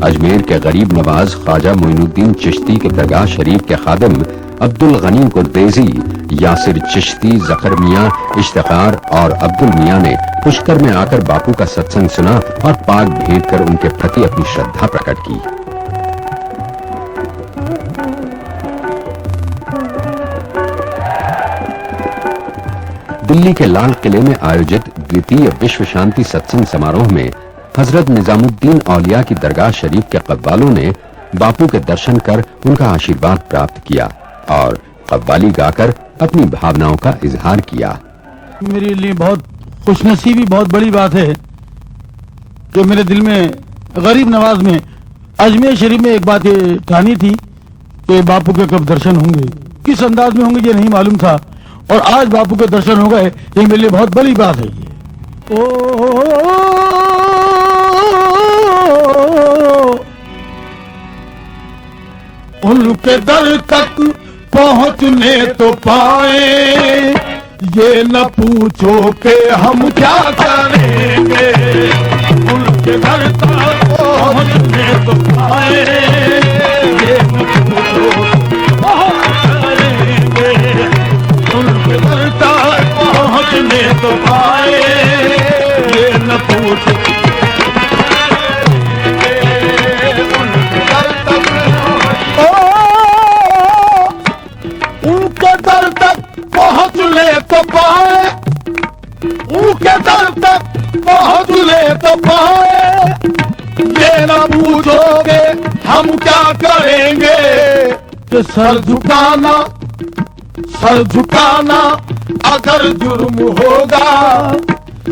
अजमेर के गरीब नवाज ख्वाजा मोइनुद्दीन चिश्ती के दरगाह शरीफ के खादिम अब्दुल गनी कुरदेजी, यासिर चिश्ती, जफर मियां, इश्तिखार और अब्दुल मियां ने पुष्कर में आकर बापू का सत्संग सुना और पाक भेंट कर उनके प्रति अपनी श्रद्धा प्रकट की। दिल्ली के लाल किले में आयोजित द्वितीय विश्व शांति सत्संग समारोह में हजरत निजामुद्दीन औलिया की दरगाह शरीफ के कव्वालों ने बापू के दर्शन कर उनका आशीर्वाद प्राप्त किया और कव्वाली गाकर अपनी भावनाओं का इजहार किया। मेरे लिए बहुत खुशनसीबी, बहुत बड़ी बात है कि मेरे दिल में गरीब नवाज में अजमेर शरीफ में एक बात ये ठानी थी कि बापू के कब दर्शन होंगे, किस अंदाज में होंगे ये नहीं मालूम था, और आज बापू के दर्शन हो गए। ये मेरे लिए बहुत बड़ी बात है। ये उनके दर तक पहुंचने तो पाए, ये न पूछो कि हम क्या करेंगे। उनके दर तक पहुंचने तो पाए, ये न पूछो करेंगे। उनके दर तक पहुंचने तो पाए, ये न पूछो। उनके दर तक पहुंचने तो पाए, उनके दर तक पहुंचने तो पाए, ये न पूछोगे हम क्या करेंगे। कि सर झुकाना अगर जुर्म होगा,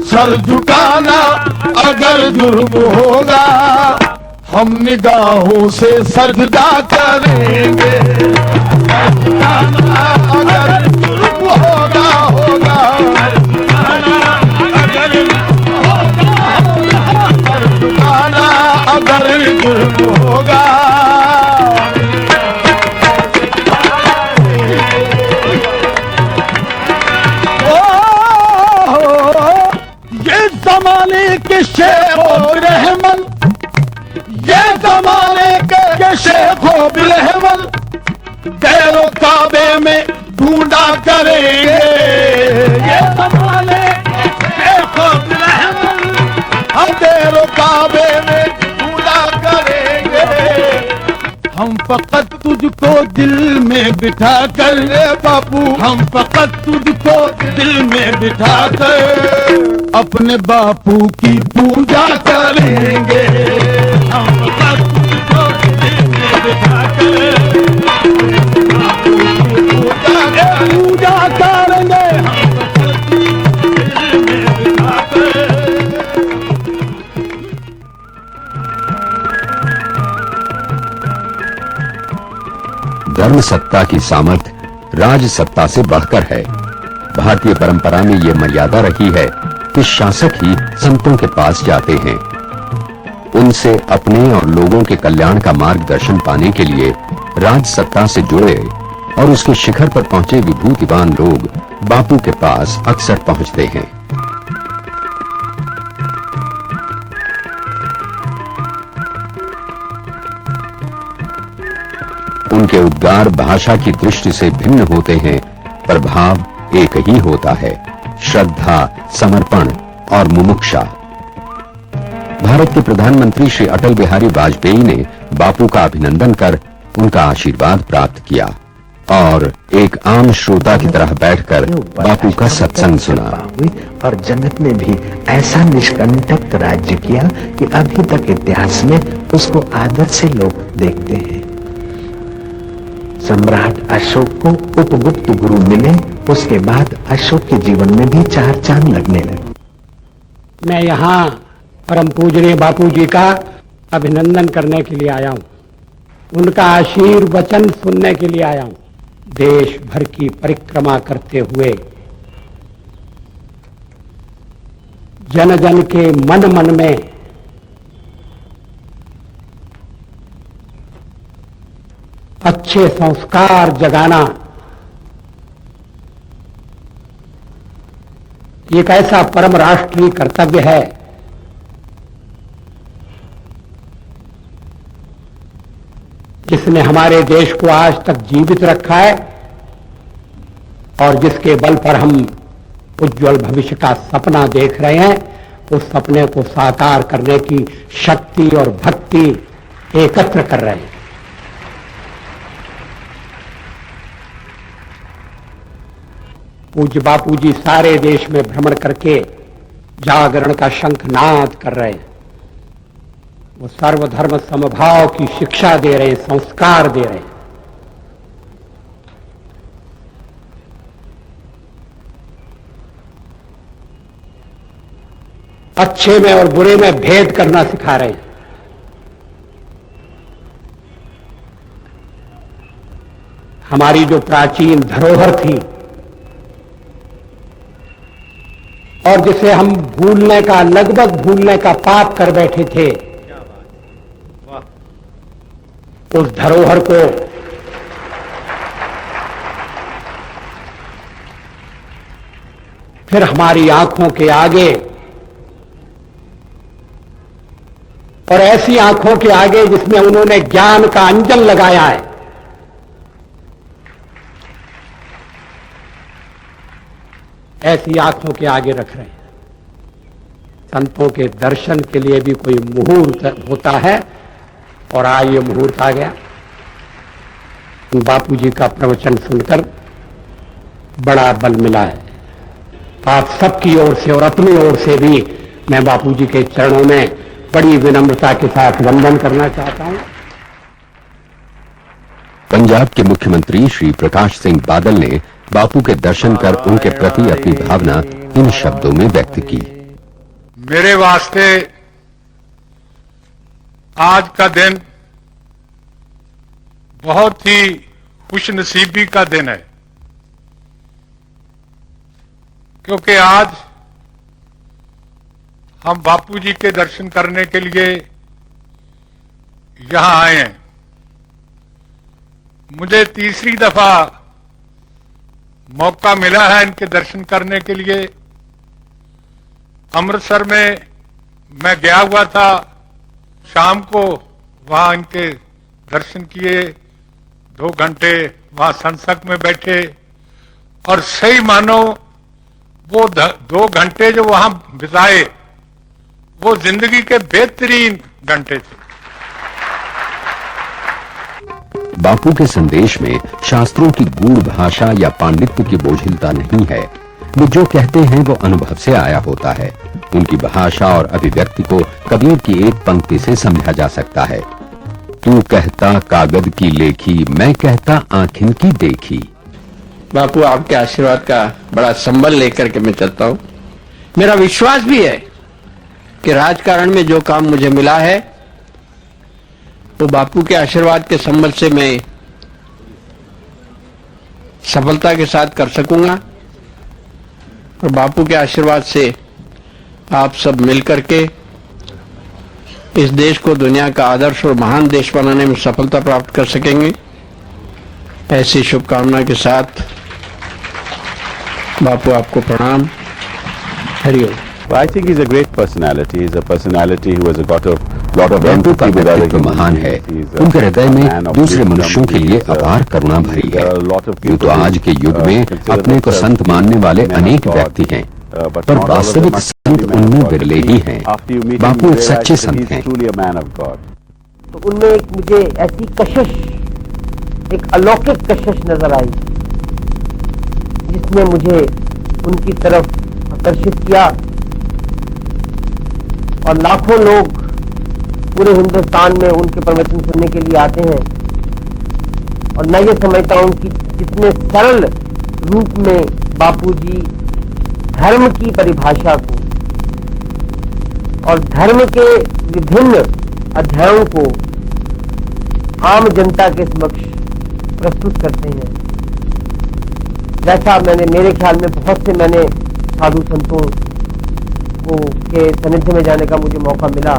सर झुकाना अगर जुर्म होगा, हम निगाहों से सजदा करेंगे। अगर जुर्म होगा अगर जुर्म होगा। ये जमाने के शेख रहमन, ये जमाने के शेख रहमन गैरो काबे में ढूंढा करेंगे। ये जमाने के शेख रहमन हम गैरो काबे में ढूंढा करेंगे। हम फकत तुझको दिल में बिठा कर रे बापू, हम फकत तुझको दिल में बिठा कर अपने बापू की पूजा करेंगे। हम फकत तुझको दिल में बिठा कर पूजा करेंगे। धर्म सत्ता की सामर्थ राज सत्ता से बढ़कर है। भारतीय परंपरा में यह मर्यादा रही है कि शासक ही संतों के पास जाते हैं। उनसे अपने और लोगों के कल्याण का मार्गदर्शन पाने के लिए राज सत्ता से जुड़े और उसके शिखर पर पहुंचे विभूतिवान लोग बापू के पास अक्सर पहुंचते हैं। उनके उद्गार भाषा की दृष्टि से भिन्न होते हैं, पर भाव एक ही होता है, श्रद्धा, समर्पण और मुमुक्षा। भारत के प्रधानमंत्री श्री अटल बिहारी वाजपेयी ने बापू का अभिनंदन कर उनका आशीर्वाद प्राप्त किया और एक आम श्रोता की तरह बैठकर बापू का सत्संग सुना। और जगत में भी ऐसा निष्कंटक राज्य किया कि अभी तक इतिहास में उसको आदर से लोग देखते हैं। सम्राट अशोक को उपगुप्त गुरु मिले, उसके बाद अशोक के जीवन में भी चार चांद लगने लगे। मैं यहाँ परम पूजनीय बापू जी का अभिनंदन करने के लिए आया हूँ, उनका आशीर्वचन सुनने के लिए आया हूँ। देश भर की परिक्रमा करते हुए जन जन के मन मन में अच्छे संस्कार जगाना एक ऐसा परम राष्ट्रीय कर्तव्य है जिसने हमारे देश को आज तक जीवित रखा है और जिसके बल पर हम उज्जवल भविष्य का सपना देख रहे हैं, उस सपने को साकार करने की शक्ति और भक्ति एकत्र कर रहे हैं। पूज्य बापू जी सारे देश में भ्रमण करके जागरण का शंखनाद कर रहे हैं। वो सर्वधर्म समभाव की शिक्षा दे रहे हैं, संस्कार दे रहे हैं। अच्छे में और बुरे में भेद करना सिखा रहे हैं। हमारी जो प्राचीन धरोहर थी और जिसे हम भूलने का, लगभग भूलने का पाप कर बैठे थे, उस धरोहर को फिर हमारी आंखों के आगे, और ऐसी आंखों के आगे जिसमें उन्होंने ज्ञान का अंजन लगाया है, ऐसी आंखों के आगे रख रहे हैं। संतों के दर्शन के लिए भी कोई मुहूर्त होता है और आज ये मुहूर्त आ गया। बापू जी का प्रवचन सुनकर बड़ा बल मिला है। आप सबकी ओर से और अपनी ओर से भी मैं बापू जी के चरणों में बड़ी विनम्रता के साथ वंदन करना चाहता हूं। पंजाब के मुख्यमंत्री श्री प्रकाश सिंह बादल ने बापू के दर्शन कर उनके प्रति अपनी भावना इन शब्दों में व्यक्त की। मेरे वास्ते आज का दिन बहुत ही खुशनसीबी का दिन है, क्योंकि आज हम बापू जी के दर्शन करने के लिए यहां आए हैं। मुझे तीसरी दफा मौका मिला है इनके दर्शन करने के लिए। अमृतसर में मैं गया हुआ था, शाम को वहां इनके दर्शन किए, 2 घंटे वहां संसद में बैठे और सही मानो वो 2 घंटे जो वहां बिताए वो जिंदगी के बेहतरीन घंटे थे। बापू के संदेश में शास्त्रों की गूढ़ भाषा या पांडित्य की बोझिलता नहीं है। वे जो कहते हैं वो अनुभव से आया होता है। उनकी भाषा और अभिव्यक्ति को कबीर की एक पंक्ति से समझा जा सकता है। तू कहता कागज की लेखी, मैं कहता आंखिन की देखी। बापू आपके आशीर्वाद का बड़ा संबल लेकर के मैं चलता हूँ। मेरा विश्वास भी है कि राजकारण में जो काम मुझे मिला है वो बापू के आशीर्वाद के संबल से मैं सफलता के साथ कर सकूंगा और बापू के आशीर्वाद से आप सब मिलकर के इस देश को दुनिया का आदर्श और महान देश बनाने में सफलता प्राप्त कर सकेंगे। ऐसी शुभकामना के साथ बापू आपको प्रणाम। Hariom. I think he's a great personality. He's a personality who has got a lot of बापू का empathy with other व्यक्तित्व महान है। उनके हृदय में दूसरे मनुष्यों के लिए अपार करुणा भरी है। यूं तो आज के युग में अपने को संत मानने वाले अनेक व्यक्ति हैं, पर वास्तविक संत उनमें विरले ही हैं। बापू एक सच्चे संत हैं। तो उनमें एक मुझे ऐसी कशिश, एक अलौकिक कशिश नजर आई जिसने मुझे उनकी तरफ आकर्षित किया। और लाखों लोग पूरे हिंदुस्तान में उनके प्रवचन सुनने के लिए आते हैं और मैं ये समझता हूं कि कितने सरल रूप में बापूजी धर्म की परिभाषा को और धर्म के विभिन्न अध्यायों को आम जनता के समक्ष प्रस्तुत करते हैं। जैसा मेरे ख्याल में बहुत से मैंने साधु संतों को के सानिध्य में जाने का मुझे मौका मिला,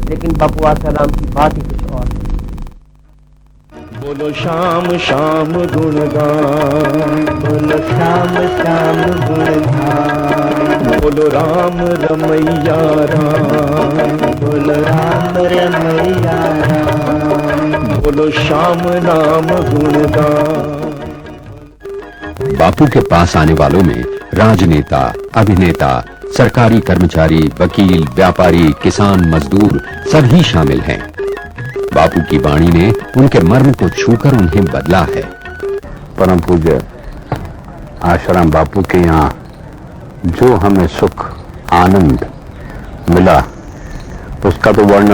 लेकिन बापू आसाराम की बात ही कुछ और है। बोलो श्याम श्याम गुणगान, बोलो श्याम श्याम गुणगान, बोलो राम रमैया राम, बोलो राम रमैया राम, बोलो बोलो श्याम नाम गुणगान। बापू के पास आने वालों में राजनेता, अभिनेता, सरकारी कर्मचारी, वकील, व्यापारी, किसान, मजदूर सभी शामिल हैं। बापू की वाणी ने उनके मर्म को छूकर उन्हें बदला है। परम पूज्य आशाराम बापू के यहाँ जो हमें सुख आनंद मिला उसका तो वर्णन